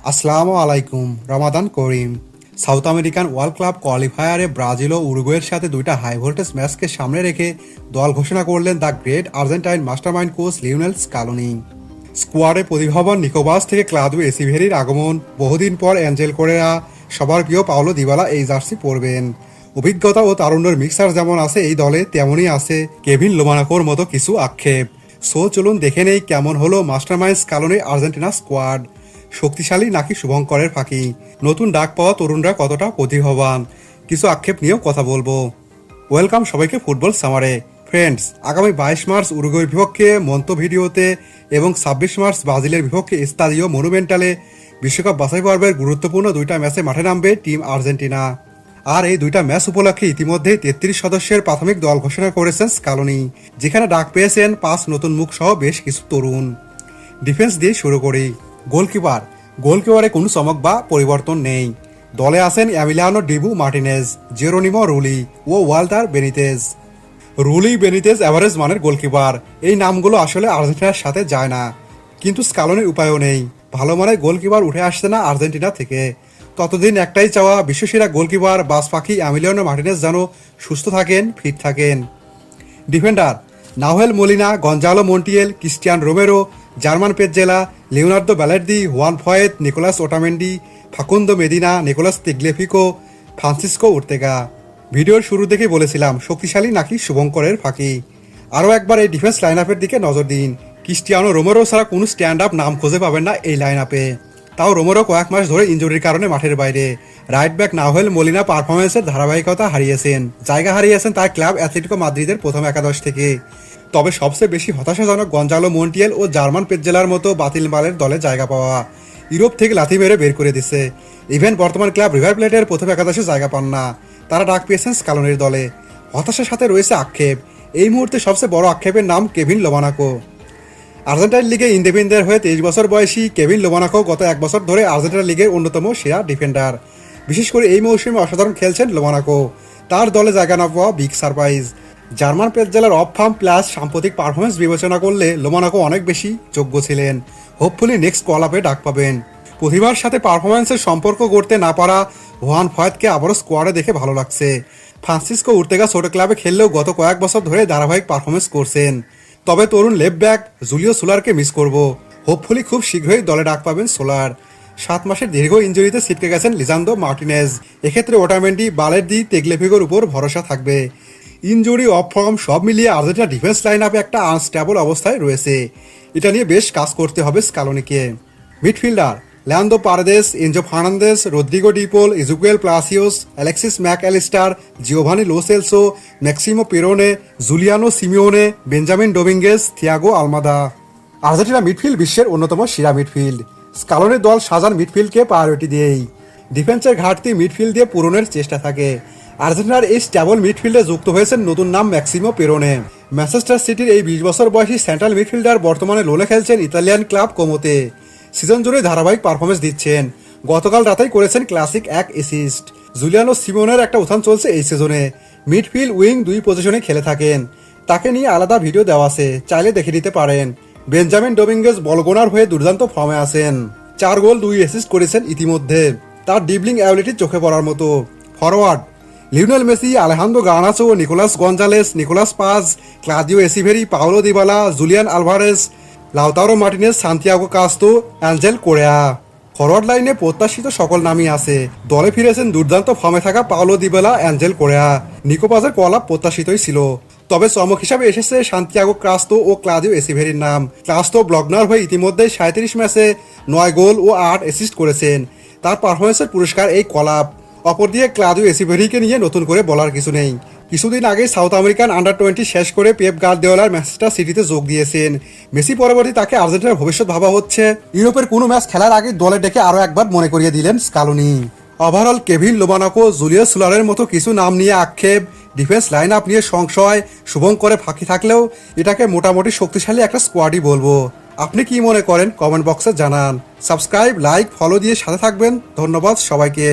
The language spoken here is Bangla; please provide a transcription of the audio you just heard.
আসসালামু আলাইকুম, রমাদান করিম। সাউথ আমেরিকান ওয়ার্ল্ড ক্লাব কোয়ালিফায়ারে ব্রাজিল ও উরুগুয়ের সাথে দুইটা হাই ভোল্টেজ ম্যাচকে সামনে রেখে দল ঘোষণা করলেন the great Argentine mastermind coach Lionel Scaloni. স্কোয়াডে প্রতিভাবান নিকোবাস থেকে ক্লাদিও এসিভেরির আগমন, বহুদিন পর অ্যাঞ্জেল কোরেয়া, সবার প্রিয় পাওলো দিবালা এই জার্সি পরবেন। অভিজ্ঞতা ও তারুণ্যের মিক্সার যেমন আছে এই দলে, তেমনই আছে কেভিন লোমানাকোর মতো কিছু আক্ষেপ। সো চলুন দেখে নেই কেমন হলো মাস্টারমাইন্ড স্কালোনির আর্জেন্টিনা স্কোয়াড। শক্তিশালী নাকি শুভঙ্করের ফাঁকি, নতুন ডাক পাওয়া তরুণরা কতটা প্রতিভাবান, কিছু আক্ষেপ নিয়েও কথা বলবো। ওয়েলকাম সবাইকে ফুটবল সামারে। ফ্রেন্ডস, আগামী 22 মার্চ উরুগুয়ের বিপক্ষে মন্তভিডিওতে এবং 26 মার্চ ব্রাজিলের বিপক্ষে স্তাদিও মনুমেন্টালে বিশ্বকাপ বাছাই পর্বের গুরুত্বপূর্ণ দুইটা ম্যাচে মাঠে নামবে টিম আর্জেন্টিনা। আর এই দুইটা ম্যাচ উপলক্ষে ইতিমধ্যেই 33 সদস্যের প্রাথমিক দল ঘোষণা করেছেন স্কালোনি, যেখানে ডাক পেয়েছেন 5 নতুন মুখ সহ বেশ কিছু তরুণ। ডিফেন্স দিয়ে শুরু করি। গোলকিপারে কোনো চমক বা পরিবর্তন নেই। দলে আছেন Emiliano Dibu Martinez, Geronimo Rulli ও Walter Benitez. Rulli Benitez average মানের গোলকিপার। এই নামগুলো আসলে আর্জেন্টিনার সাথে যায় না, কিন্তু স্কালোনির উপায়ও নেই। ভালো মানের গোলকিপার উঠে আসছে না আর্জেন্টিনা থেকে। ততদিন একটাই চাওয়া, বিশ্বসেরা গোলকিপার বাস পাখি এমিলিয়ানো মার্টিনেজ যেন সুস্থ থাকেন, ফিট থাকেন। Defender Nahuel Molina, Gonzalo Montiel, Cristian Romero, German Pezzella, Leonardo Balerdi, Juan Foyth, Nicolas Otamendi, Facundo Medina, Nicolas Tagliafico, Francisco Ortega. ভিডিওর শুরু থেকেই বলেছিলাম শক্তিশালী নাকি শুভঙ্করের ফাঁকি। আরও একবার এই ডিফেন্স লাইন আপের দিকে নজর দিন। ক্রিস্টিয়ানো রোমেরো ছাড়া কোনো স্ট্যান্ড আপ নাম খুঁজে পাবেন না এই লাইন আপে। তাও রোমেরো কয়েক মাস ধরে ইনজুরির কারণে মাঠের বাইরে। রাইট ব্যাক নাহুয়েল মোলিনা পারফরমেন্সের ধারাবাহিকতা হারিয়েছেন, জায়গা হারিয়েছেন তার ক্লাব অ্যাথলেটিকো মাদ্রিদের প্রথম একাদশ থেকে। তবে সবচেয়ে বেশি হতাশাজনক গঞ্জালো মন্টিয়েল ও জার্মান পেজ্জেলার মতো বাতিল মালের দলে জায়গা পাওয়া। ইউরোপ থেকে লাথি মেরে বের করে দিচ্ছে। ইভেন বর্তমান ক্লাব রিভার প্লেটের প্রথম একাদশে জায়গা পান না। তারা ডাক পেয়েছেন স্কালোনির দলে। হতাশার সাথে রয়েছে আক্ষেপ। এই মুহূর্তে সবচেয়ে বড় আক্ষেপের নাম কেভিন লোমানাকো। আর্জেন্টাইন লিগে ইন্ডিপেন্ডেন্ট হয়ে 23 বছর বয়সী কেভিন লোমানাকো গত 1 বছর ধরে আর্জেন্টিনা লিগের অন্যতম সেরা ডিফেন্ডার। বিশেষ করে এই মৌসুমে অসাধারণ খেলছেন লোমানাকো। তার দলে জায়গা না পাওয়া বিগ সারপ্রাইজ। জার্মান পেজ্জেলার অফ ফার্ম প্লাস সাম্প্রতিক পারফরমেন্স বিবেচনা করলে লোমানাকো অনেক বেশি যোগ্য ছিলেন। হোপফুলি নেক্সট কল আপে ডাক পাবেন। প্রতিভার সাথে পারফরমেন্সের সম্পর্ক গড়তে না পারা হুয়ান ফয়েতকে আবারও স্কোয়াডে দেখে ভালো লাগছে। ফ্রান্সিসকো উর্তেগা ছোট ক্লাবে খেললেও গত কয়েক বছর ধরে ধারাবাহিক পারফরমেন্স করছেন। তবে তরুণ লেফট ব্যাক জুলিও সোলারকে মিস করব। হোপফুলি খুব শীঘ্রই দলে ডাক পাবেন সোলার। 7 মাসের দীর্ঘ ইঞ্জুরিতে ছিটকে গেছেন লিজান্দো মার্টিনেজ। এক্ষেত্রে ওটামেন্ডি, বালের্দি, তেগলেফিগোর উপর ভরসা থাকবে। ইনজুরি, অফ ফর্ম সব মিলিয়ে আর্জেন্টিনা ডিফেন্স লাইন আপে একটা আনস্টেবল অবস্থায় রয়েছে। এটা নিয়ে বেশ কাজ করতে হবে স্কালোনিকে। Midfielder Leandro Paredes, Enzo Fernandez, Rodrigo De Paul, Exequiel Palacios, Alexis Mac Allister, Giovani Lo Celso, Maximo Perrone, Giuliano Simeone, Benjamin Dominguez, Thiago Almada. Argentina midfield বিশ্বের অন্যতম সেরা মিডফিল্ড। স্কালোনির দল সাজান মিডফিল্ডকে প্রায়োরিটি দিয়েই। ডিফেন্সের ঘাটতি মিডফিল্ড দিয়ে পূরণের চেষ্টা থাকে। আর্জেন্টিনার এই স্ট্যাবল মিডফিল্ডে যুক্ত হয়েছেন নতুন নাম ম্যাক্সিমো পেরোনে। ম্যানচেস্টার সিটির এই 20 বছর বয়সী সেন্ট্রাল মিডফিল্ডার বর্তমানে লোনে খেলছেন ইতালিয়ান ক্লাব কোমোতে। সিজন জুড়ে ধারাবাহিক পারফরমেন্স দিচ্ছেন। গতকাল রাতেই করেছেন ক্লাসিক এক অ্যাসিস্ট। জুলিয়ানো সিমোনের একটা উত্থান চলছে এই সিজনে। মিডফিল্ড, উইং দুই পজিশনে খেলে থাকেন। তাকে নিয়ে আলাদা ভিডিও দেওয়া আছে, চাইলে দেখে নিতে পারেন। বেঞ্জামিন ডোমিঙ্গেজ বলগোনার হয়ে দুর্দান্ত ফর্মে আছেন। 4 গোল 2 অ্যাসিস্ট করেছেন ইতিমধ্যে। তার ডিবলিং অ্যাবিলিটি চোখে পড়ার মতো। Forward Lionel Messi, Alejandro Garnacho, Nicolas Gonzalez, Nicolas Paz, Claudio Echeverri, Paulo Dybala, Julian Alvarez, Lautaro Martinez, Santiago Castro, Angel Correa. Forward লাইনে প্রত্যাশিত সকল নামই আছে। দলে ফিরেছেন দুর্দান্ত ফর্মে থাকা Paulo Dybala, Angel Correa. Nico পাজের কল আপ প্রত্যাশিতই ছিল। তবে চমক হিসাবে এসেছে সান্তিয়াগো ক্রাস্তো ও ক্লাদিও এসিভেরির নাম। ক্রাস্তো ব্লগনার হয়ে ইতিমধ্যে 37 ম্যাচে 9 গোল ও 8 অ্যাসিস্ট করেছেন। তার পারফরমেন্সের পুরস্কার এই কল আপ। অপরদিকে ক্লাদিও এসিভেরিকে নিয়ে নতুন করে বলার কিছু নেই। কিছুদিন আগে সাউথ আমেরিকান আন্ডার-20 শেষ করে পেপ গার্দিওলার ম্যানচেস্টার সিটিতে যোগ দিয়েছেন। মেসি পরবর্তী তাকে আর্জেন্টিনার ভবিষ্যৎ ভাবা হচ্ছে। ইউরোপের কোনো ম্যাচ খেলার আগে দলে ডেকে আরও একবার মনে করিয়ে দিলেন স্কালোনি। ওভারঅল কেভিন লোমানাকো, জুলিয়াস সোলারের মতো কিছু নাম নিয়ে আক্ষেপ, ডিফেন্স লাইন আপ নিয়ে সংশয়, শুভঙ্করে ফাঁকি থাকলেও এটাকে মোটামুটি শক্তিশালী একটা স্কোয়াডই বলবো। আপনি কি মনে করেন কমেন্ট বক্সে জানান। সাবস্ক্রাইব, লাইক, ফলো দিয়ে সাথে থাকবেন। ধন্যবাদ সবাইকে।